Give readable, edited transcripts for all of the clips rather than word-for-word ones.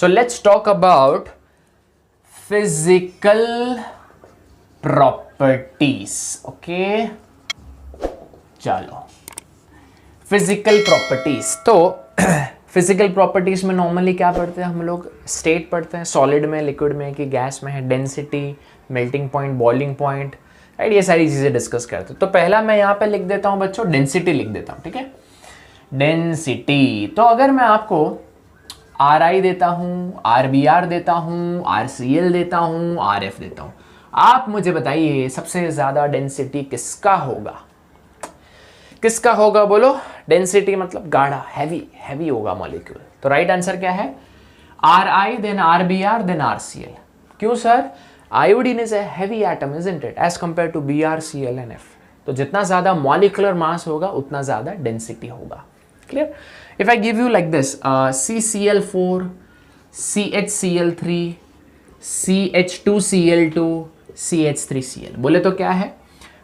So let's talk about physical properties. Okay, चलो physical properties. तो physical properties में normally क्या पढ़ते हैं हम लोग? स्टेट पढ़ते हैं, सॉलिड में, लिक्विड में कि गैस में है, density, melting point, boiling point, right, ये सारी चीजें डिस्कस करते हैं। तो पहला मैं यहाँ पे लिख देता हूँ बच्चों, डेंसिटी लिख देता हूँ, ठीक है, डेंसिटी। तो अगर मैं आपको RI देता हूँ, RBR देता हूँ, RCl देता हूँ, RF देता हूँ, आप मुझे बताइए सबसे ज्यादा डेंसिटी किसका होगा? किसका होगा बोलो? डेंसिटी मतलब गाढ़ा, हैवी होगा मॉलिक्यूल। तो राइट आंसर क्या है? RI, then RBR, then RCl। क्यों sir? Iodine is a heavy atom, isn't it, as compare to Br, Cl and F। तो जितना ज्यादा मॉलिक्यूलर मास होगा उतना ज्यादा डेंसिटी होगा। Clear? If I give you like this, CCl4, CHCl3, CH2Cl2, CH3Cl, बोले तो क्या है?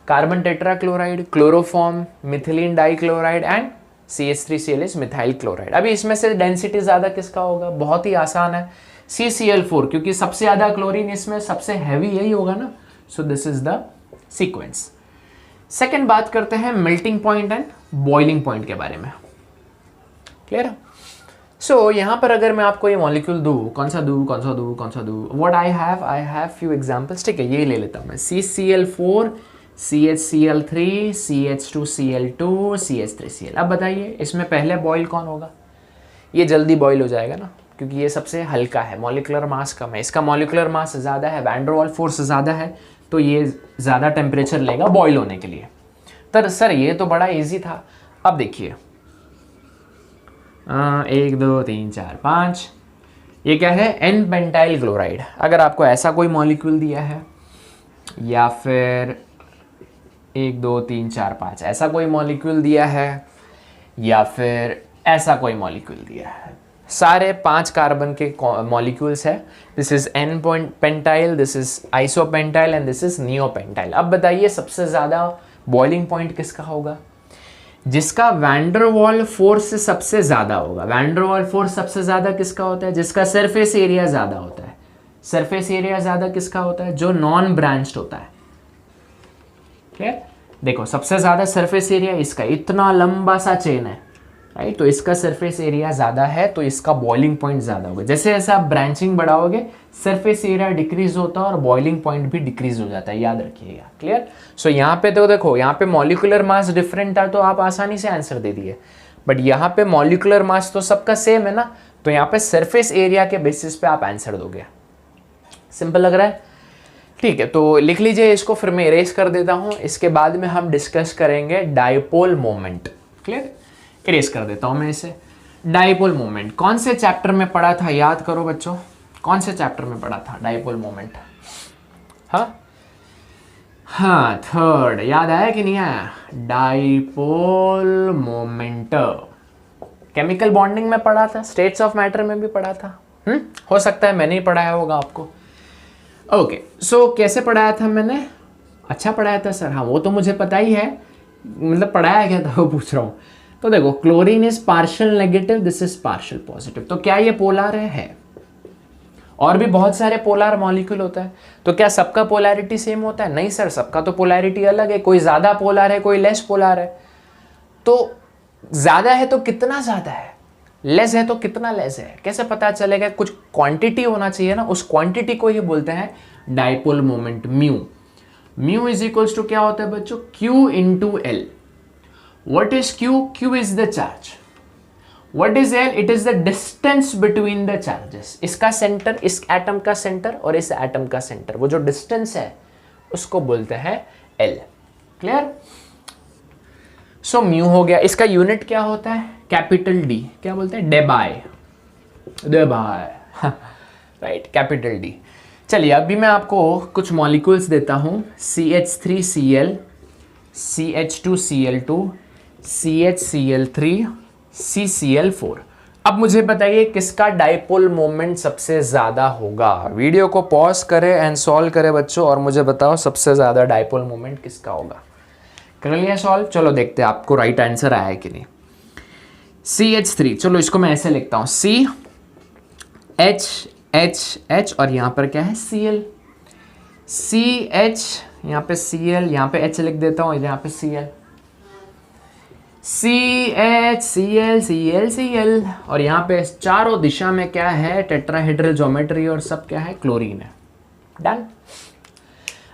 Carbon tetrachloride, chloroform, methylene dichloride and CH3Cl is methyl chloride. अभी इसमें से डेंसिटी ज्यादा किसका होगा? बहुत ही आसान है, CCl4, क्योंकि सबसे ज्यादा क्लोरीन इसमें, सबसे हैवी यही होगा ना। So this is the sequence. Second बात करते हैं melting point and boiling point के बारे में। क्लियर? सो यहां पर अगर मैं आपको ये मॉलिक्यूल दूं, कौन सा दूं, what I have few examples, ठीक है, यही ले लेता हूं मैं, CCl4, CHCl3, CH2Cl2, CH3Cl। अब बताइए इसमें पहले बॉयल कौन होगा? ये जल्दी बॉयल हो जाएगा ना, क्योंकि ये सबसे हल्का है, मॉलिक्यूलर मास कम है, इसका मॉलिक्यूलर मास ज़्यादा है, वैन डर वाल्स फोर्स ज़्यादा है, तो ये ज़्यादा टेम्परेचर लेगा बॉयल होने के लिए। तो सर ये तो बड़ा इजी था। अब देखिए 1 2 3 4 5, ये क्या है? N pentyl chloride. अगर आपको ऐसा कोई मॉलिक्यूल दिया है, या फिर 1 2 3 4 5 ऐसा कोई मॉलिक्यूल दिया है, या फिर ऐसा कोई मॉलिक्यूल दिया है, सारे 5 कार्बन के मॉलिक्यूल्स है। This is N pentyl, this is isopentyl and this is neopentyl. अब बताइए सबसे ज्यादा बॉइलिंग पॉइंट किसका होगा? जिसका वैन डर वाल फोर्स सबसे ज्यादा होगा। वैन डर वाल फोर्स सबसे ज्यादा किसका होता है? जिसका सरफेस एरिया ज्यादा होता है। सरफेस एरिया ज्यादा किसका होता है? जो नॉन ब्रांच्ड होता है। क्लियर? देखो सबसे ज्यादा सरफेस एरिया इसका, इतना लंबा सा चेन है, राइट, तो इसका सरफेस एरिया ज्यादा है, तो इसका बॉइलिंग पॉइंट ज्यादा होगा। जैसे जैसे आप ब्रांचिंग बढ़ाओगे, सरफेस एरिया डिक्रीज होता है और बॉइलिंग पॉइंट भी डिक्रीज हो जाता है, याद रखिएगा। क्लियर? सो यहाँ पे तो देखो, यहाँ पे मॉलिक्यूलर मास डिफरेंट था तो आप आसानी से आंसर दे दिए, बट यहाँ पे मॉलिक्यूलर मास तो सबका सेम है ना, तो यहाँ पे सरफेस एरिया के बेसिस पे आप आंसर दोगे। सिंपल लग रहा है? ठीक है, तो लिख लीजिए इसको, फिर मैं इरेज कर देता हूँ। इसके बाद में हम डिस्कस करेंगे डाइपोल मोमेंट। क्लियर? इरेज कर देता हूँ मैं इसे। डाइपोल मोमेंट कौन से चैप्टर में पढ़ा था? याद करो बच्चों, कौन से चैप्टर में पढ़ा था डाइपोल मोमेंट? हाँ, थर्ड। याद आया कि नहीं आया? डाइपोल मोमेंट केमिकल बॉन्डिंग में पढ़ा था, स्टेट्स ऑफ मैटर में भी पढ़ा था। हो सकता है मैंने ही पढ़ाया होगा आपको। ओके, सो कैसे पढ़ाया था मैंने? अच्छा पढ़ाया था सर? हाँ, वो तो मुझे पता ही है, मतलब पढ़ाया क्या था वो पूछ रहा हूँ। तो देखो, chlorine is partial negative, this is partial positive. तो क्या ये पोलर है? और भी बहुत सारे पोलर मॉलिक्यूल होता है, तो क्या सबका पोलैरिटी सेम होता है? नहीं सर, सबका तो पोलैरिटी अलग है, कोई ज्यादा पोलर है, कोई लेस पोलर है। तो ज्यादा है तो कितना ज्यादा है, लेस है तो कितना लेस है, कैसे पता चलेगा? कुछ क्वांटिटी होना चाहिए ना, उस क्वांटिटी को ही बोलते हैं dipole moment, mu. Mu is equals to क्या होता है बच्चों? Q into L। What is Q? Q is the charge. What is L? It is the distance between the charges. इसका सेंटर, इस एटम का सेंटर और इस एटम का सेंटर, वो जो डिस्टेंस है उसको बोलते हैं L। क्लियर? सो म्यू हो गया। इसका यूनिट क्या होता है? Capital D। क्या बोलते हैं? Debye, right, capital D। चलिए अभी मैं आपको कुछ मॉलिक्यूल्स देता हूं, CH3Cl, CH2Cl2, CHCl3, CCl4। अब मुझे बताइए किसका डाइपोल मोमेंट सबसे ज्यादा होगा? वीडियो को पॉज करें एंड सॉल्व करें बच्चों, और मुझे बताओ सबसे ज्यादा डाइपोल मोमेंट किसका होगा। कर लिया सॉल्व? चलो देखते हैं आपको राइट आंसर आया है कि नहीं। CH3, चलो इसको मैं ऐसे लिखता हूं, C H H H और यहाँ पर क्या है Cl, CH, यहाँ पे Cl, यहाँ पे H लिख देता हूँ, यहाँ पे Cl, CH Cl Cl Cl और यहाँ पे चारों दिशा में क्या है, टेट्राहेड्रल ज्योमेट्री और सब क्या है, क्लोरीन है। डन।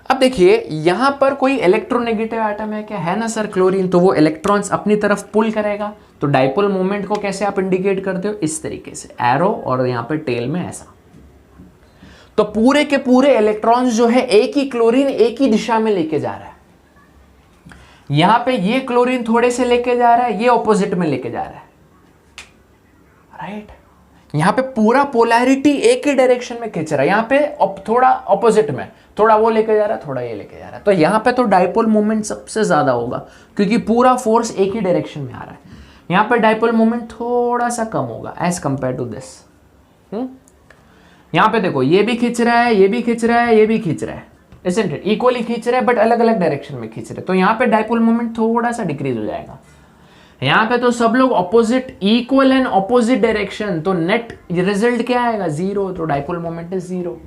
अब देखिए यहाँ पर कोई इलेक्ट्रोनेगेटिव एटम है क्या, है ना सर क्लोरीन, तो वो इलेक्ट्रॉन्स अपनी तरफ पुल करेगा। तो डाइपोल मोमेंट को कैसे आप इंडिकेट करते हो, इस तरीके से एरो और यहाँ पे टेल में ऐसा। तो पूरे के पूरे इलेक्ट्रॉन्स जो है एक ही क्लोरीन एक ही दिशा में लेके जा रहा है। यहां पे ये क्लोरीन थोड़े से लेके जा रहा है, ये ऑपोजिट में लेके जा रहा है, राइट। यहां पे पूरा पोलैरिटी एक ही डायरेक्शन में खींच रहा है, यहां पे थोड़ा ऑपोजिट में, थोड़ा वो लेके जा रहा है, थोड़ा ये लेके जा रहा है। तो यहां पे तो डाइपोल मोमेंट सबसे ज्यादा होगा क्योंकि पूरा फोर्स एक ही डायरेक्शन में आ रहा है। यहां पे डाइपोल मोमेंट थोड़ा सा कम होगा एज कंपेयर टू दिस। यहां पे देखो ये भी खींच रहा है, ये भी खींच रहा है, ये भी खींच रहा है, isn't it? इक्वली खींच रहे हैं बट अलग अलग डायरेक्शन में खींच रहे हैं। तो यहाँ पे डाइपोल मोमेंट थोड़ा सा डिक्रीज हो जाएगा। यहाँ पे तो सब लोग opposite, equal and opposite direction, तो नेट रिजल्ट क्या आएगा, जीरो। तो डाइपोल मोमेंट इज जीरो।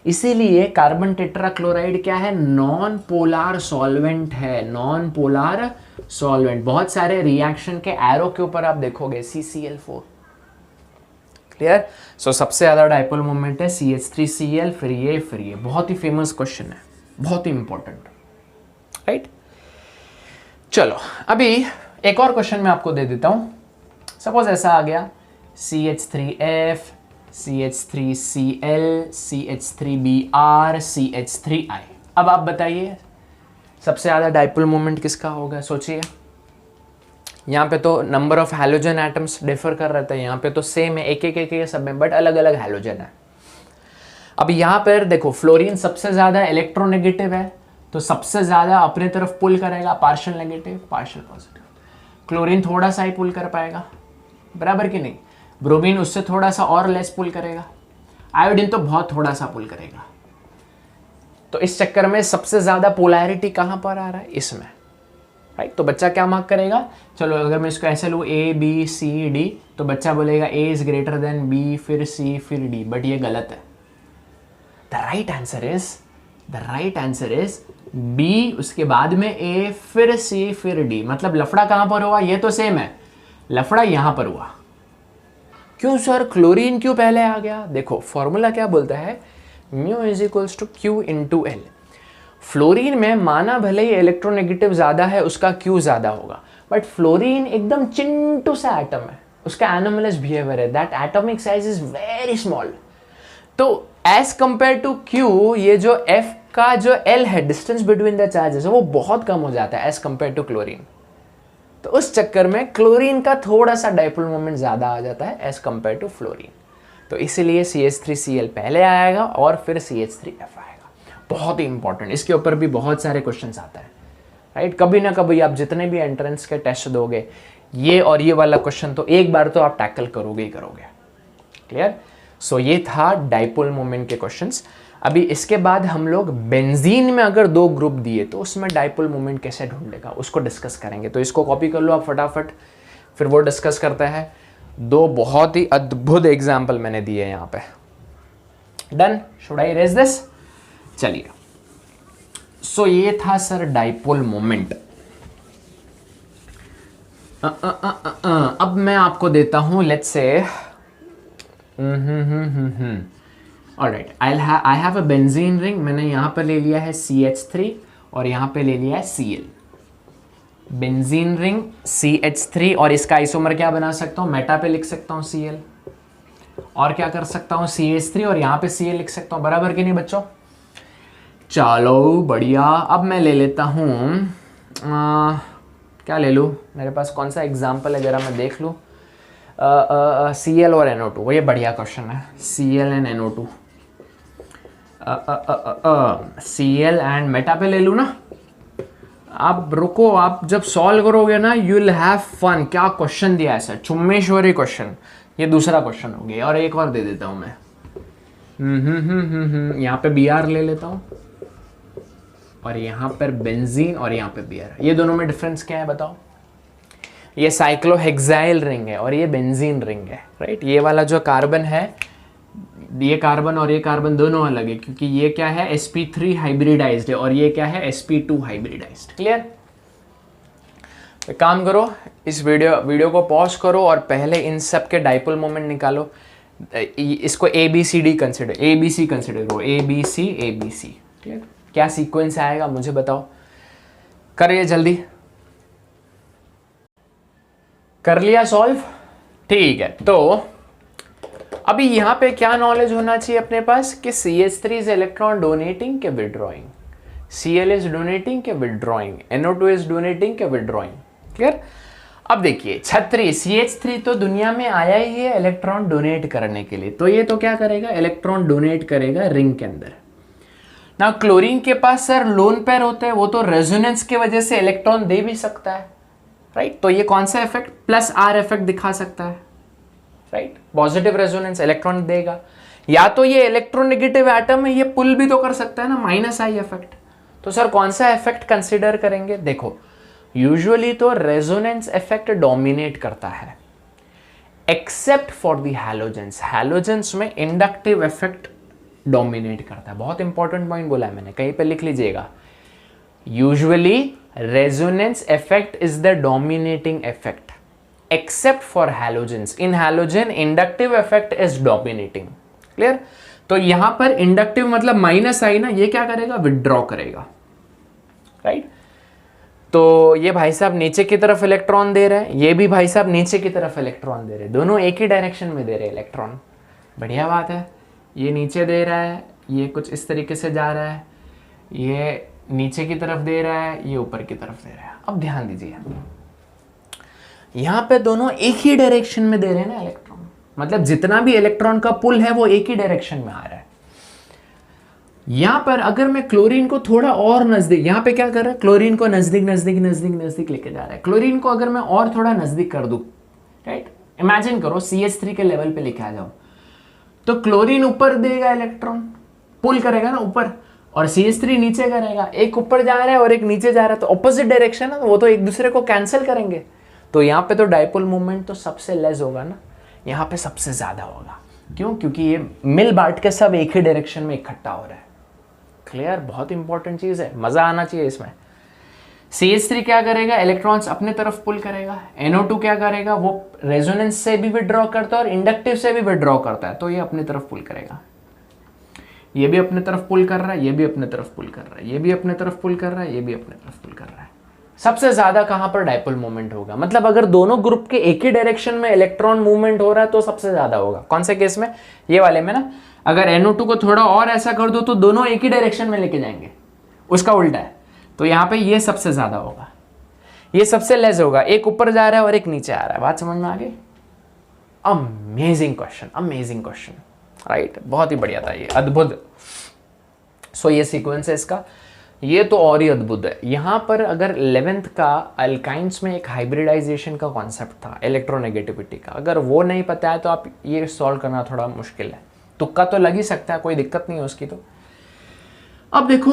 इसीलिए कार्बन टेट्राक्लोराइड क्या है, नॉन पोलर सॉल्वेंट है, नॉन पोलर सॉल्वेंट। बहुत सारे रिएक्शन के एरो के ऊपर आप देखोगे CCl4, क्लियर। सो सबसे ज्यादा डाइपोल मोमेंट है CH3Cl, फिर ये बहुत ही फेमस क्वेश्चन है, बहुत ही इंपॉर्टेंट, राइट। चलो अभी एक और क्वेश्चन मैं आपको दे देता हूं। सपोज ऐसा आ गया CH3F, CH3Cl, CH3Br, CH3I। अब आप बताइए सबसे ज्यादा डाइपोल मोमेंट किसका होगा, सोचिए। यहाँ पे तो number of halogen atoms differ कर रहे थे, यहाँ पे तो सेम है, एक एक सब में, बट अलग अलग हैलोजन है। अब यहाँ पर देखो फ्लोरीन सबसे ज्यादा इलेक्ट्रोनेगेटिव है, तो सबसे ज्यादा अपने तरफ पुल करेगा, partial negative partial positive. Chlorine थोड़ा सा ही पुल कर पाएगा, बराबर कि नहीं। ब्रोमीन उससे थोड़ा सा और लेस पुल करेगा। आयोडीन तो बहुत थोड़ा सा पुल करेगा। तो इस चक्कर में सबसे ज्यादा पोलैरिटी कहाँ पर आ रहा है, इसमें, राइट। तो बच्चा क्या मार्क करेगा, चलो अगर मैं इसको ऐसे लूँ ABCD, तो बच्चा बोलेगा A is greater than B, फिर C, फिर D, बट ये गलत है। The right answer is B, उसके बाद में A, फिर C, फिर D। मतलब लफड़ा कहां पर हुआ, ये तो सेम है, लफड़ा यहां पर हुआ। क्यों सर, क्लोरीन क्यों पहले आ गया। देखो फॉर्मूला क्या बोलता है, mu is equals to Q into L। Fluorine में माना भले ही इलेक्ट्रोनेगेटिव ज्यादा है, उसका Q ज्यादा होगा, बट फ्लोरीन एकदम चिंटू सा एटम है, उसका एनोमलस बिहेवियर है, that atomic size is very small. तो एज कंपेयर टू Q, ये जो F का जो L है, डिस्टेंस बिटवीन द चार्जेस, वो बहुत कम हो जाता है एज कंपेयर टू क्लोरीन। तो उस चक्कर में क्लोरीन का थोड़ा सा डाइपोल मोमेंट ज्यादा आ जाता है एज कंपेयर टू फ्लोरीन। तो इसीलिए CH3Cl पहले आएगा और फिर CH3F आएगा। बहुत ही इंपॉर्टेंट, इसके ऊपर भी बहुत सारे क्वेश्चंस आता है, राइट। कभी ना कभी आप जितने भी एंट्रेंस के टेस्ट दोगे, ये और ये वाला क्वेश्चन तो एक बार तो आप टैकल करोगे ही करोगे, क्लियर। सो ये था डाइपोल मोमेंट के क्वेश्चंस। अभी इसके बाद हम लोग बेंजीन में अगर दो ग्रुप दिए तो उसमें डाइपोल मोमेंट कैसे ढूंढेगा उसको डिस्कस करेंगे। तो इसको कॉपी कर लो आप फटाफट, फिर वो डिस्कस करता है। दो बहुत ही अद्भुत एग्जाम्पल मैंने दिए यहाँ पे। Done, should I raise this. चलिए, सो ये था सर डाइपोल मोमेंट। अब मैं आपको देता हूं, let's say alright, I have a benzene ring. मैंने यहां पर ले लिया है CH3 और यहां पे ले लिया है Cl। बेंजीन रिंग CH3 और इसका आइसोमर क्या बना सकता हूं, मेटा पे लिख सकता हूं Cl, और क्या कर सकता हूं CH3 और यहां पे Cl लिख सकता हूं, बराबर कि नहीं बच्चों। चलो बढ़िया। अब मैं ले लेता हूं क्या ले लूं, मेरे पास कौन सा एग्जाम्पल है जरा मैं देख लूं। Cl और NO2, ये बढ़िया क्वेश्चन है। Cl and NO2, Cl and Meta पे ले लूं ना। आप रुको, आप जब सॉल्व करोगे ना यू विल हैव फन। क्या क्वेश्चन दिया है सर, चुम्मेश्वरी क्वेश्चन। ये दूसरा क्वेश्चन हो गया, और एक और दे देता हूं मैं। यहाँ पे Br ले लेता हूं, और यहाँ पर बेंजीन और यहाँ पे Br। ये दोनों में डिफरेंस क्या है बताओ। ये साइक्लोहेक्साइल रिंग है और ये बेंजीन रिंग है, राइट। ये वाला जो कार्बन है ये कार्बन और ये कार्बन दोनों अलग है, क्योंकि ये क्या है sp3 हाइब्रिडाइज्ड है और ये क्या है sp2 हाइब्रिडाइज्ड। क्लियर? एक काम करो, इस वीडियो को पॉज करो और पहले इन सब के डाइपोल मोमेंट निकालो। इसको ABCD कंसिडर, ABC कंसिडर करो, ABC। क्लियर? क्या सीक्वेंस आएगा मुझे बताओ, करिए जल्दी। कर लिया सॉल्व? ठीक है, तो अभी यहाँ पे क्या नॉलेज होना चाहिए अपने पास कि CH3 इज इलेक्ट्रॉन डोनेटिंग के विड्रॉइंग, Cl इज डोनेटिंग के विड्रॉइंग, NO2 इज डोनेटिंग के विड्रॉइंग। क्लियर? अब देखिए छत्री CH3 तो दुनिया में आया ही है इलेक्ट्रॉन डोनेट करने के लिए, तो ये तो क्या करेगा, इलेक्ट्रॉन डोनेट करेगा रिंग के अंदर। ना क्लोरीन के पास सर लोन पेयर होते हैं, वो तो रेजोनेंस की वजह से इलेक्ट्रॉन दे भी सकता है, राइट? तो ये कौन सा इफेक्ट, +R इफेक्ट दिखा सकता है, राइट? पॉजिटिव रेजोनेंस, इलेक्ट्रॉन देगा। या तो ये इलेक्ट्रोनेगेटिव एटम है, ये पुल भी तो कर सकता है ना, -I इफेक्ट। तो सर कौन सा इफेक्ट कंसिडर करेंगे? देखो यूजुअली तो रेजोनेंस इफेक्ट डोमिनेट करता है, except for the halogens. Halogens में इंडक्टिव इफेक्ट डोमिनेट करता है। बहुत इंपॉर्टेंट पॉइंट बोला है मैंने, कहीं पे लिख लीजिएगा। Usually resonance effect is the dominating effect except for halogens. In halogen inductive effect is dominating. Clear? तो यहां पर इंडक्टिव मतलब -I ना, ये क्या करेगा, विड्रॉ करेगा, राइट? तो ये भाई साहब नीचे की तरफ इलेक्ट्रॉन दे रहे हैं, ये भी भाई साहब नीचे की तरफ इलेक्ट्रॉन दे रहे हैं, दोनों एक ही डायरेक्शन में दे रहे हैं इलेक्ट्रॉन। बढ़िया बात है। ये नीचे दे रहा है, ये कुछ इस तरीके से जा रहा है, ये नीचे की तरफ दे रहा है, ये ऊपर की तरफ दे रहा है। अब ध्यान दीजिए, यहां पे दोनों एक ही डायरेक्शन में दे रहे हैं ना इलेक्ट्रॉन, मतलब जितना भी इलेक्ट्रॉन का पुल है वो एक ही डायरेक्शन में आ रहा है। यहां पर अगर मैं क्लोरीन को थोड़ा और नजदीक, यहां पे क्या कर रहा है, क्लोरीन को नजदीक नजदीक नजदीक नजदीक लेके जा रहा है। क्लोरीन को अगर मैं और थोड़ा नजदीक कर दूं, राइट? इमेजिन करो CH3 के लेवल पे लेके आ जाओ, तो क्लोरीन ऊपर देगा इलेक्ट्रॉन, पुल करेगा ना ऊपर, और CH3 नीचे करेगा। एक ऊपर जा रहा है और एक नीचे जा रहा है, तो ऑपोजिट डायरेक्शन है, वो तो एक दूसरे को कैंसिल करेंगे। तो यहाँ पे तो डाइपोल मूवमेंट तो सबसे लेस होगा ना, यहाँ पे सबसे ज्यादा होगा। क्यों? क्योंकि ये मिल बांट के सब एक ही डायरेक्शन में इकट्ठा हो रहा है। क्लियर? बहुत इंपॉर्टेंट चीज है, मजा आना चाहिए इसमें। CH3 क्या करेगा, इलेक्ट्रॉन्स अपने तरफ पुल करेगा। NO2 क्या करेगा, वो रेजोनेंस से भी विड्रॉ करता है और इंडक्टिव से भी विड्रॉ करता है, तो ये अपने तरफ पुल करेगा। ये भी अपने तरफ पुल कर रहा है, ये भी अपने तरफ पुल कर रहा है, ये भी अपने तरफ पुल कर रहा है, ये भी अपने तरफ पुल कर रहा है। सबसे ज्यादा कहां पर डाइपोल मूवमेंट होगा, मतलब अगर दोनों ग्रुप के एक ही डायरेक्शन में इलेक्ट्रॉन मूवमेंट हो रहा है तो सबसे ज्यादा होगा। कौन से केस में? ये वाले में ना। अगर NO2 को थोड़ा और ऐसा कर दो तो दोनों एक ही डायरेक्शन में लेके जाएंगे, उसका उल्टा है, तो यहां पे ये सबसे ज्यादा होगा, ये सबसे लेस होगा। एक ऊपर जा रहा है और एक नीचे आ रहा है। बात समझ में आ गई? Amazing question, amazing question, right? बहुत ही बढ़िया था ये, अद्भुत। सो ये सीक्वेंस है इसका, ये तो और ही अद्भुत है। यहां पर अगर 11th का अल्काइंस में एक हाइब्रिडाइजेशन का कॉन्सेप्ट था, इलेक्ट्रोनेगेटिविटी का, अगर वो नहीं पता है तो आप ये सॉल्व करना थोड़ा मुश्किल है। तुक्का तो लग ही सकता है, कोई दिक्कत नहीं है उसकी। तो अब देखो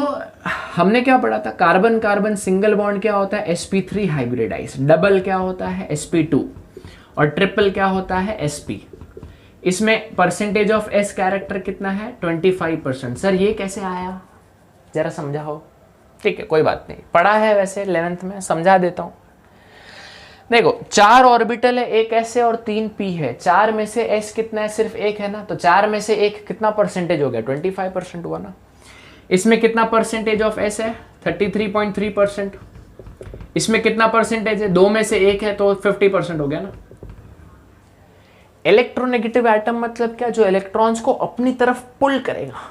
हमने क्या पढ़ा था, कार्बन कार्बन सिंगल बॉन्ड क्या होता है, sp3 हाइब्रिडाइज, डबल क्या होता है, sp2, और ट्रिपल क्या होता है, sp। इसमें परसेंटेज ऑफ s कैरेक्टर कितना है, 25%। सर ये कैसे आया, जरा समझाओ। ठीक है, कोई बात नहीं, पढ़ा है वैसे 11th में, समझा देता हूं। देखो 4 ऑर्बिटल है, एक s है और 3 p है। 4 में से s कितना है, सिर्फ एक है ना, तो 4 में से एक कितना परसेंटेज हो गया, 25% हुआ ना। इसमें कितना परसेंटेज ऑफ s है, 33.3%। इसमें कितना परसेंटेज है, 2 में से एक है तो 50% हो गया ना। इलेक्ट्रोनेगेटिव एटम मतलब क्या, जो इलेक्ट्रॉन्स को अपनी तरफ पुल करेगा।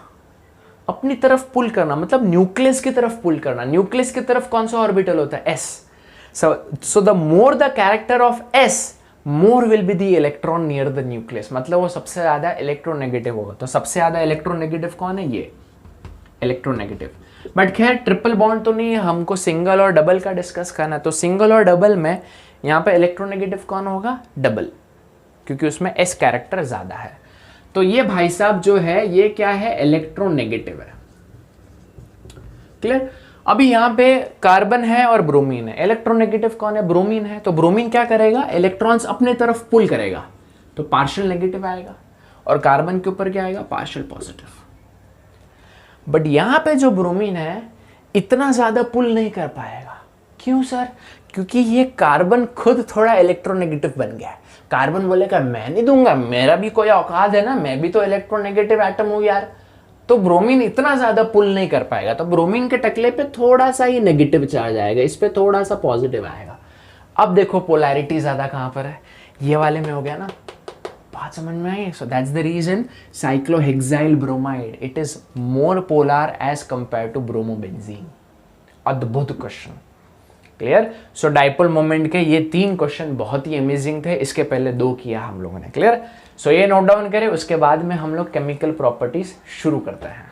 अपनी तरफ पुल करना मतलब न्यूक्लियस की तरफ पुल करना। न्यूक्लियस की तरफ कौन सा ऑर्बिटल होता है, s। so the more the character of s, more will be the electron near the nucleus, मतलब वो सबसे ज्यादा इलेक्ट्रोनेगेटिव होगा। तो सबसे ज्यादा इलेक्ट्रोनेगेटिव कौन है, ये इलेक्ट्रोनेगेटिव। बट खैर ट्रिपल बॉन्ड तो नहीं है, हमको सिंगल और डबल का डिस्कस करना है। तो सिंगल और डबल में यहाँ पे इलेक्ट्रोनेगेटिव कौन होगा, डबल, क्योंकि उसमें s कैरेक्टर ज्यादा है। तो ये भाई साहब जो है ये क्या है, इलेक्ट्रोनेगेटिव है। क्लियर? अभी यहाँ पे कार्बन है और ब्रोमीन है, इलेक्ट्रोनेगेटिव कौन है, ब्रोमीन है। तो ब्रोमीन क्या करेगा, इलेक्ट्रॉन्स अपने तरफ पुल करेगा, तो पार्शियल नेगेटिव आएगा। और कार्बन के ऊपर क्या आएगा, पार्शियल पॉजिटिव। बट यहां पे जो ब्रोमीन है इतना ज्यादा पुल नहीं कर पाएगा। क्यों सर? क्योंकि ये कार्बन खुद थोड़ा इलेक्ट्रोनेगेटिव बन गया है। कार्बन बोलेगा मैं नहीं दूंगा, मेरा भी कोई औकात है ना, मैं भी तो इलेक्ट्रोनेगेटिव एटम हूं यार। तो ब्रोमीन इतना ज्यादा पुल नहीं कर पाएगा, तो ब्रोमीन के टकले पे थोड़ा सा ही नेगेटिव चार्ज आएगा, इस पे थोड़ा सा पॉजिटिव आएगा। अब देखो पोलैरिटी ज्यादा कहां पर है, ये वाले में हो गया ना, बात समझ में आई? So that's the reason cyclohexyl bromide it is more polar as compare to bromobenzene. अद्भुत question, clear? So dipole moment के ये 3 क्वेश्चन बहुत ही अमेजिंग थे, इसके पहले 2 किया हम लोगों ने, क्लियर? सो ये नोट डाउन करें, उसके बाद में हम लोग केमिकल प्रॉपर्टीज शुरू करते हैं।